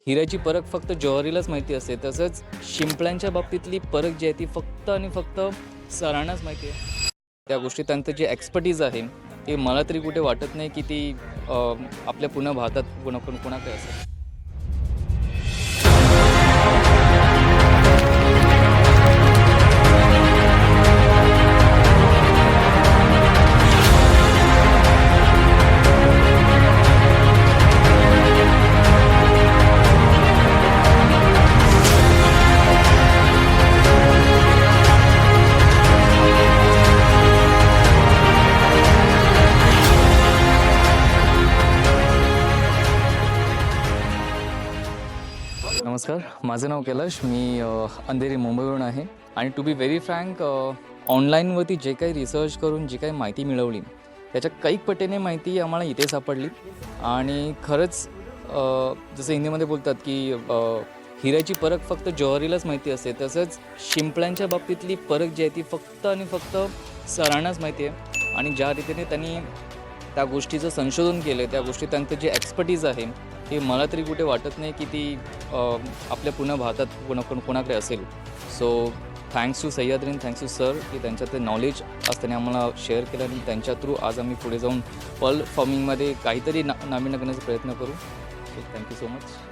हिऱ्याची परख फक्त जॉहरीलाच माहिती असते, तसंच शिंपल्यांच्या बाबतीतली परख जी आहे ती फक्त आणि फक्त सरांनाच माहिती आहे. त्या गोष्टी त्यांचं जे एक्सपर्टीज आहे ते मला तरी कुठे वाटत नाही की ती आपल्या पूर्ण भारतात कोणाकडे असेल. नमस्कार, माझं नाव कैलाश. मी अंधेरी मुंबईवरून आहे आणि टू बी व्हेरी फ्रँक, ऑनलाईनवरती जे काही रिसर्च करून जी काही माहिती मिळवली त्याच्या कैक पटीने माहिती आम्हाला इथे सापडली. आणि खरंच जसं हिंदीमध्ये बोलतात की हिऱ्याची परख फक्त जॉहरीलाच माहिती असते, तसंच शिंपल्यांच्या बाबतीतली परख जी आहे ती फक्त आणि फक्त सरांनाच माहिती आहे. आणि ज्या रीतीने त्यांनी त्या गोष्टीचं संशोधन केलं, त्या गोष्टी त्यांचं जे एक्सपर्टीज आहे ते मला तरी कुठे वाटत नाही की ती आपल्या पूर्ण भारतात कोणाकडे असेल. So thanks to Sahyadri, thanks to sir की त्यांच्यात ते नॉलेज आज त्यांनी आम्हाला शेअर केलं आणि त्यांच्या थ्रू आज आम्ही पुढे जाऊन पर्ल फार्मिंगमध्ये काहीतरी नाविन्य करण्याचा प्रयत्न करू. So thank you so much.